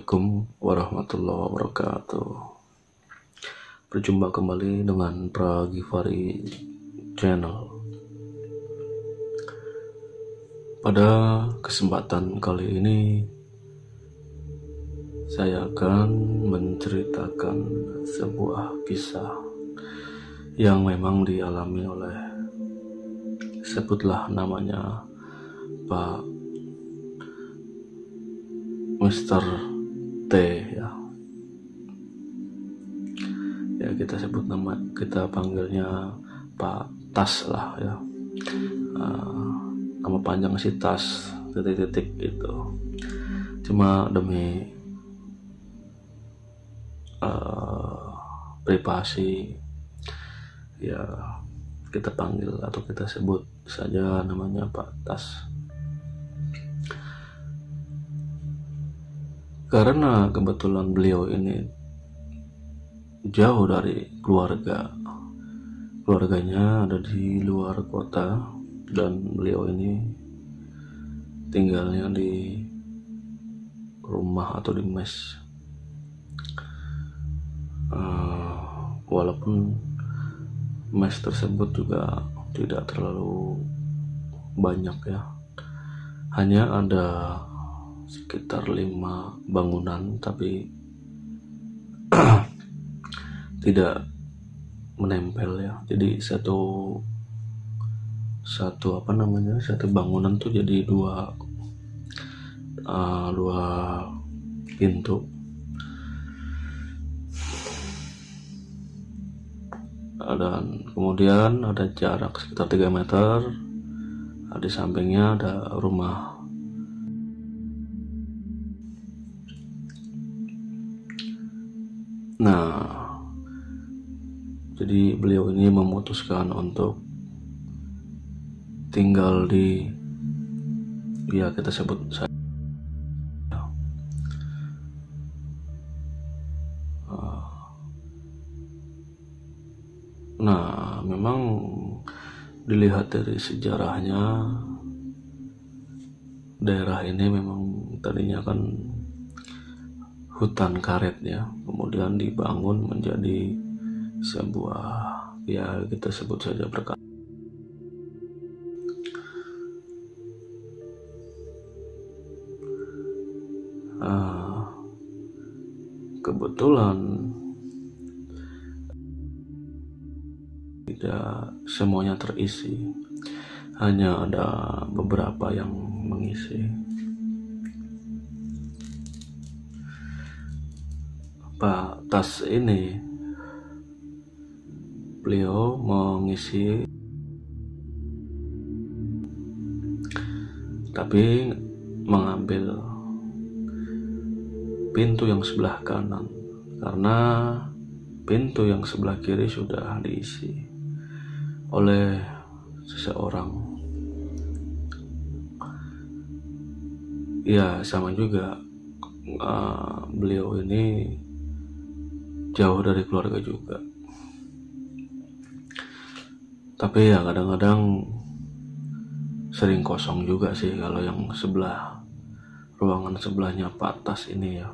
Assalamualaikum warahmatullahi wabarakatuh. Berjumpa kembali dengan Pragivari Channel. Pada kesempatan kali ini saya akan menceritakan sebuah kisah yang memang dialami oleh, sebutlah namanya, Pak Mr. T ya. Ya, kita sebut nama, kita panggilnya Pak Tas lah ya. Nama panjang si Tas titik-titik itu. Cuma demi privasi ya, kita panggil atau kita sebut saja namanya Pak Tas. Karena kebetulan beliau ini jauh dari keluarganya ada di luar kota, dan beliau ini tinggalnya di rumah atau di mes. Walaupun mes tersebut juga tidak terlalu banyak ya, hanya ada sekitar 5 bangunan, tapi tidak menempel ya. Jadi satu bangunan tuh jadi dua pintu. Dan kemudian ada jarak sekitar 3 meter. Di sampingnya ada rumah. Nah, jadi beliau ini memutuskan untuk tinggal di, ya kita sebut saja, nah memang dilihat dari sejarahnya, daerah ini memang tadinya kan hutan karet ya, kemudian dibangun menjadi sebuah, ya kita sebut saja perkampungan. Kebetulan tidak semuanya terisi, hanya ada beberapa yang mengisi. Pak Tas ini, beliau mengisi, tapi mengambil pintu yang sebelah kanan, karena pintu yang sebelah kiri sudah diisi oleh seseorang. Ya sama juga, beliau ini jauh dari keluarga juga, tapi ya kadang-kadang sering kosong juga sih kalau yang sebelah, ruangan sebelahnya Pak Tas ini ya.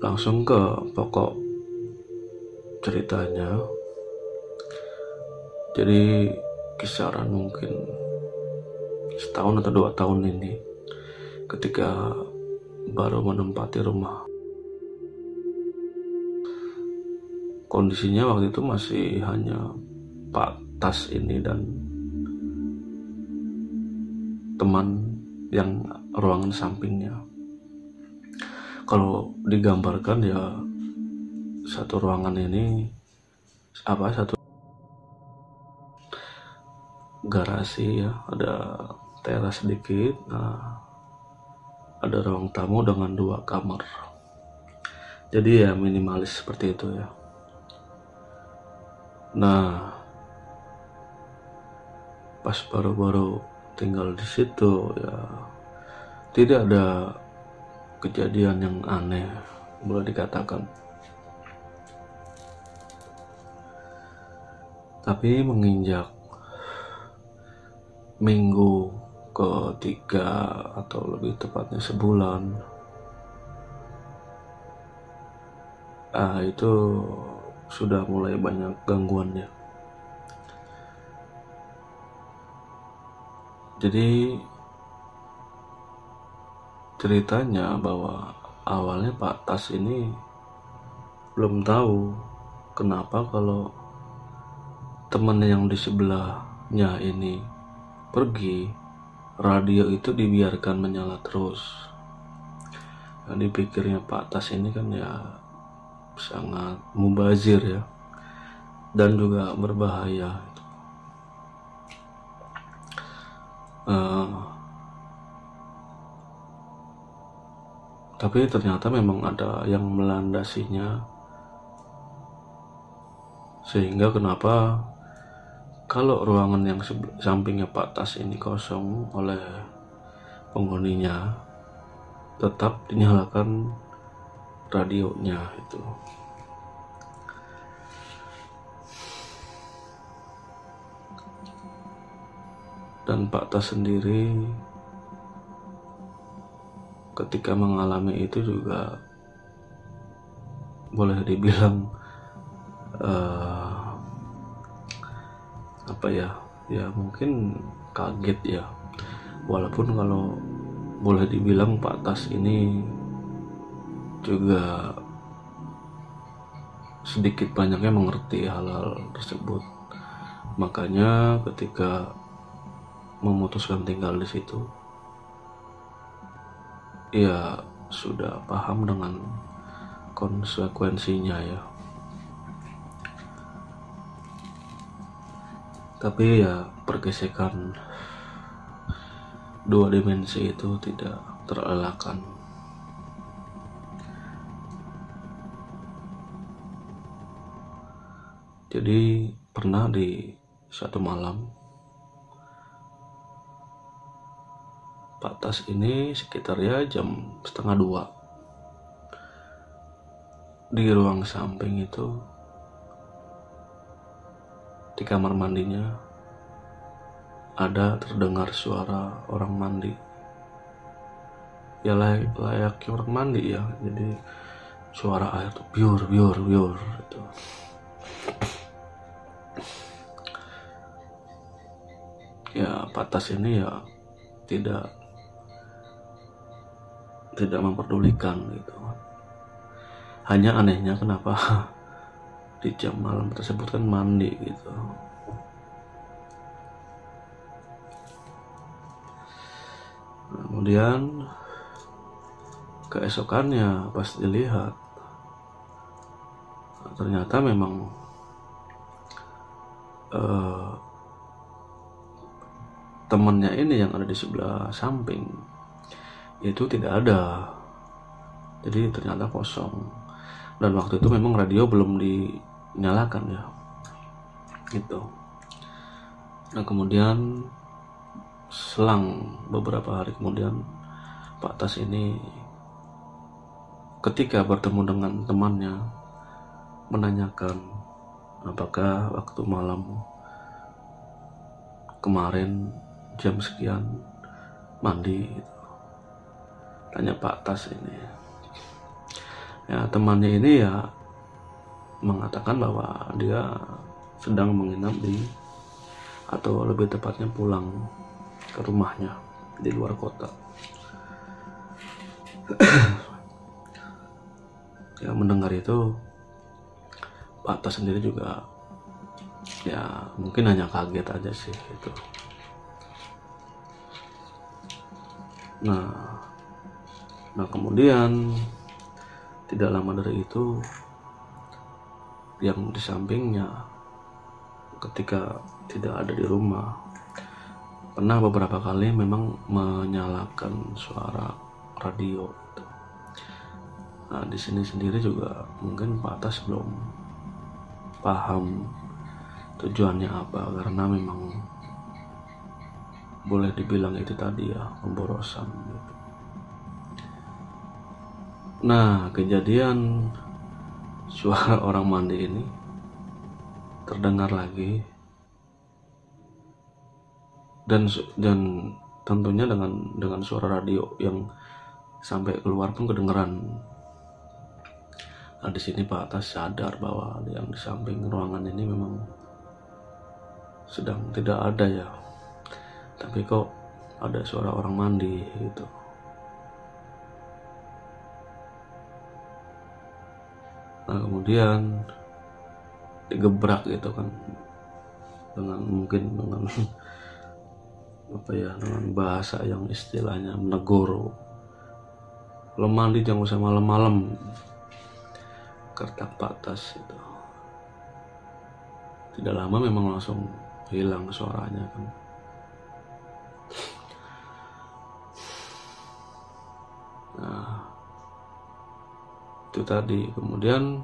Langsung ke pokok ceritanya. Jadi kisaran mungkin setahun atau 2 tahun ini, ketika baru menempati rumah, kondisinya waktu itu masih hanya Pak Tas ini dan teman yang ruangan sampingnya. Kalau digambarkan ya, satu ruangan ini satu garasi ya, ada teras sedikit. Nah, ada ruang tamu dengan 2 kamar. Jadi ya minimalis seperti itu ya. Nah, pas baru-baru tinggal di situ ya, tidak ada kejadian yang aneh, boleh dikatakan. Tapi menginjak minggu ketiga atau lebih tepatnya sebulan, itu sudah mulai banyak gangguannya. Jadi ceritanya bahwa awalnya Pak Tas ini belum tahu kenapa kalau teman yang di sebelahnya ini pergi, radio itu dibiarkan menyala terus. Nah, dipikirnya Pak Tas ini kan ya sangat mubazir ya, dan juga berbahaya. Tapi ternyata memang ada yang melandasinya, sehingga kenapa kalau ruangan yang sampingnya Pak Tas ini kosong oleh penghuninya, tetap dinyalakan radionya itu. Dan Pak Tas sendiri ketika mengalami itu juga boleh dibilang ya mungkin kaget ya, walaupun kalau boleh dibilang Pak Tas ini juga sedikit banyaknya mengerti hal-hal tersebut, makanya ketika memutuskan tinggal di situ ya sudah paham dengan konsekuensinya ya. Tapi ya pergesekan dua dimensi itu tidak terelakkan. Jadi pernah di suatu malam Pak Tas ini sekitar ya jam 1:30 di ruang samping itu, di kamar mandinya ada terdengar suara orang mandi. Ya layaknya orang mandi ya, jadi suara air tuh biur gitu. Ya Pak Tas ini ya tidak memperdulikan gitu. Hanya anehnya kenapa di jam malam tersebut kan mandi gitu. Kemudian keesokannya pas dilihat, ternyata memang temannya ini yang ada di sebelah samping itu tidak ada. Jadi ternyata kosong. Dan waktu itu memang radio belum dinyalakan ya, gitu. Nah kemudian selang beberapa hari kemudian Pak Tas ini ketika bertemu dengan temannya menanyakan apakah waktu malam kemarin jam sekian mandi gitu. Tanya Pak Tas ini. Ya temannya ini ya mengatakan bahwa dia sedang menginap atau lebih tepatnya pulang ke rumahnya di luar kota. Ya mendengar itu Pak Tas sendiri juga ya mungkin hanya kaget aja sih gitu. Nah kemudian tidak lama dari itu yang di sampingnya ketika tidak ada di rumah pernah beberapa kali memang menyalakan suara radio gitu. Nah di sini sendiri juga mungkin Pak Tas belum paham tujuannya apa, karena memang boleh dibilang itu tadi ya pemborosan gitu. Nah kejadian suara orang mandi ini terdengar lagi dan tentunya dengan suara radio yang sampai keluar pun kedengeran. Nah, di sini Pak Atas sadar bahwa yang di samping ruangan ini memang sedang tidak ada ya, tapi kok ada suara orang mandi gitu. Nah, kemudian digebrak gitu kan, dengan dengan bahasa yang istilahnya menegur, lo mandi jangan usah malam-malam, kertak Pak Atas itu. Tidak lama memang langsung hilang suaranya kan. Nah, itu tadi. Kemudian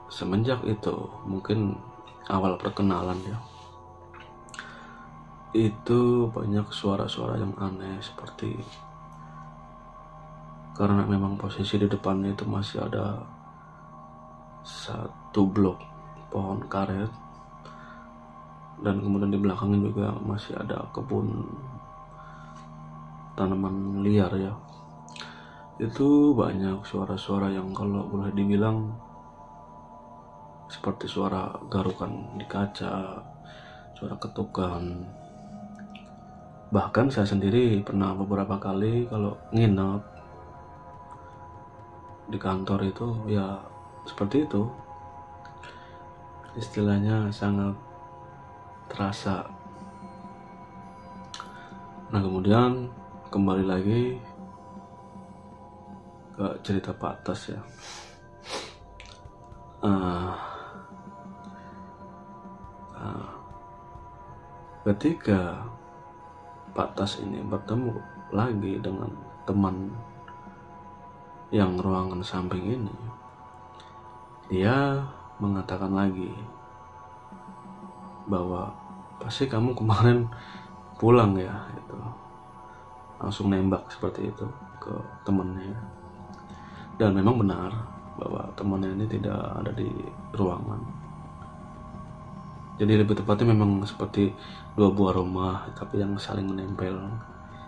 semenjak itu, mungkin awal perkenalan ya, itu banyak suara-suara yang aneh, seperti karena memang posisi di depannya itu masih ada satu blok pohon karet, dan kemudian di belakangnya juga masih ada kebun tanaman liar ya. Itu banyak suara-suara yang kalau boleh dibilang seperti suara garukan di kaca, suara ketukan. Bahkan saya sendiri pernah beberapa kali kalau nginep di kantor itu ya seperti itu, istilahnya sangat terasa. Nah, kemudian kembali lagi ke cerita Pak Atas ya. Ketika Pak Tas ini bertemu lagi dengan teman yang ruangan samping ini, dia mengatakan lagi bahwa pasti kamu kemarin pulang ya, gitu. Langsung nembak seperti itu ke temannya. Dan memang benar bahwa temannya ini tidak ada di ruangan. Jadi lebih tepatnya memang seperti dua buah rumah tapi yang saling menempel,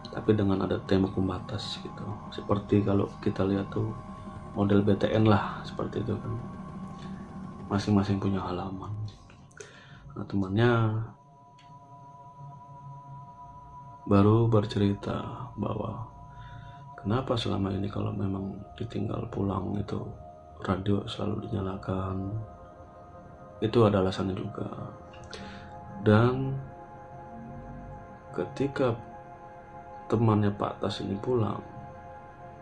tapi dengan ada tembok pembatas gitu. Seperti kalau kita lihat tuh model BTN lah, seperti itu kan. Masing-masing punya halaman. Nah, temannya baru bercerita bahwa kenapa selama ini kalau memang ditinggal pulang itu radio selalu dinyalakan. Itu ada alasannya juga. Dan ketika temannya Pak Tas ini pulang,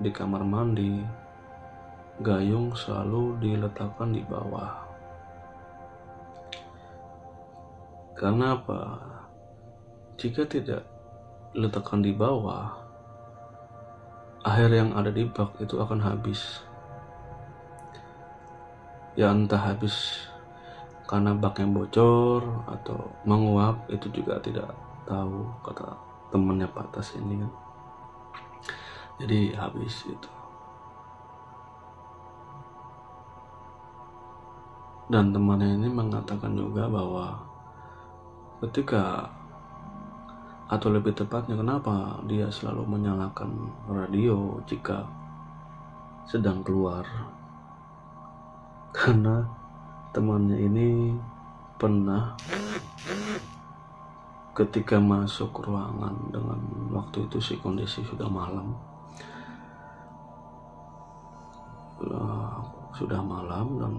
di kamar mandi, gayung selalu diletakkan di bawah. Karena apa? Jika tidak diletakkan di bawah, air yang ada di bak itu akan habis. Ya entah habis karena baknya bocor atau menguap, itu juga tidak tahu, kata temannya Pak Tas ini kan. Jadi habis itu. Dan temannya ini mengatakan juga bahwa ketika, atau lebih tepatnya kenapa dia selalu menyalakan radio jika sedang keluar, karena temannya ini pernah ketika masuk ruangan dengan waktu itu kondisi sudah malam, dan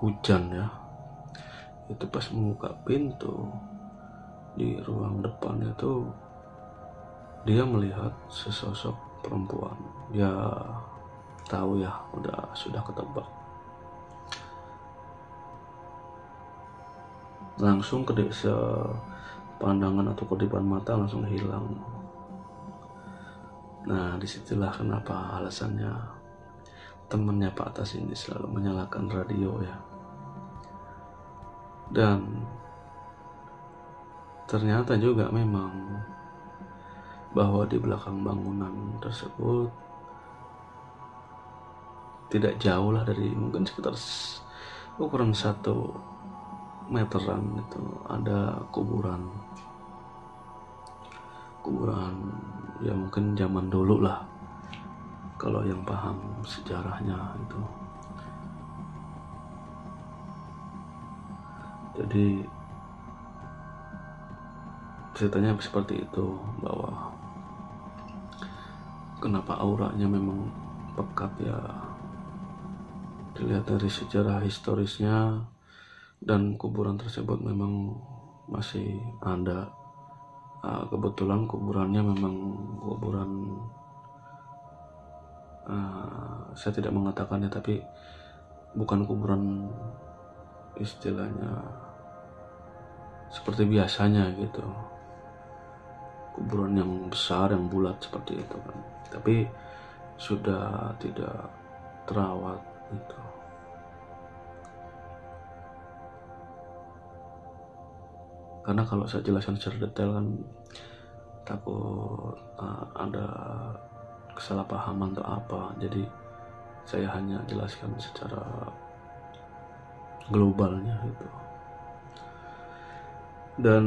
hujan ya. Itu pas membuka pintu di ruang depan itu, dia melihat sesosok perempuan. Ya tahu ya, sudah ketebak. Langsung pandangan atau kedipan mata langsung hilang. Nah, disitulah kenapa alasannya temannya Pak Tas ini selalu menyalakan radio ya. Dan ternyata juga memang bahwa di belakang bangunan tersebut tidak jauh lah dari, mungkin sekitar ukuran 1 meteran itu ada kuburan ya mungkin zaman dulu lah, kalau yang paham sejarahnya itu. Jadi ceritanya seperti itu, bahwa kenapa auranya memang pekat ya, dilihat dari sejarah historisnya, dan kuburan tersebut memang masih ada. Kebetulan kuburannya memang kuburan, saya tidak mengatakannya, tapi bukan kuburan istilahnya seperti biasanya gitu, kuburan yang besar yang bulat seperti itu kan, tapi sudah tidak terawat gitu. Karena kalau saya jelaskan secara detail kan takut ada kesalahpahaman atau apa, jadi saya hanya jelaskan secara globalnya gitu. Dan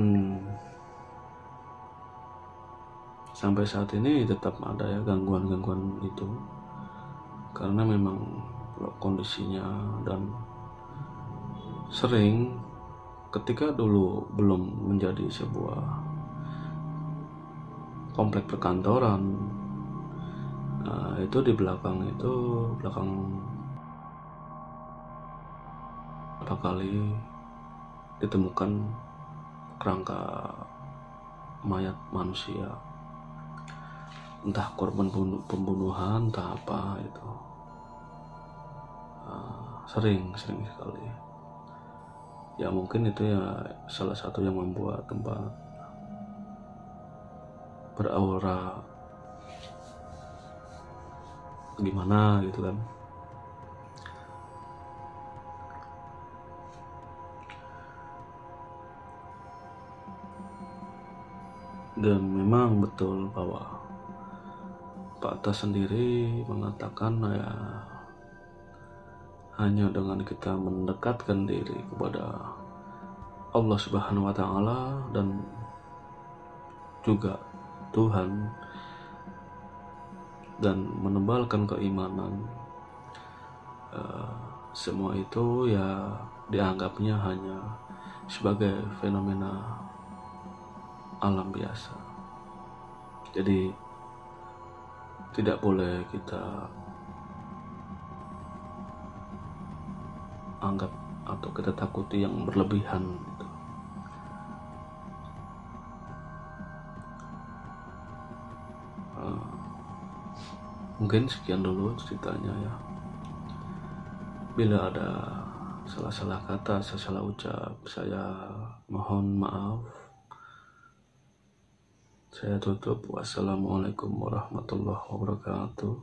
sampai saat ini tetap ada ya gangguan-gangguan itu, karena memang kondisinya, dan sering ketika dulu belum menjadi sebuah komplek perkantoran, itu di belakang berapa kali ditemukan kerangka mayat manusia, entah korban pembunuhan entah apa itu. Sering sekali ya, mungkin itu ya salah satu yang membuat tempat beraura gimana gitu kan. Dan memang betul bahwa Pak Tas sendiri mengatakan ya, hanya dengan kita mendekatkan diri kepada Allah Subhanahu wa Ta'ala dan juga Tuhan, dan menebalkan keimanan, semua itu ya dianggapnya hanya sebagai fenomena alam biasa. Jadi tidak boleh kita anggap atau kita takuti yang berlebihan gitu. Mungkin sekian dulu ceritanya ya. Bila ada salah-salah kata, salah ucap, saya mohon maaf. Saya tutup. Wassalamualaikum warahmatullahi wabarakatuh.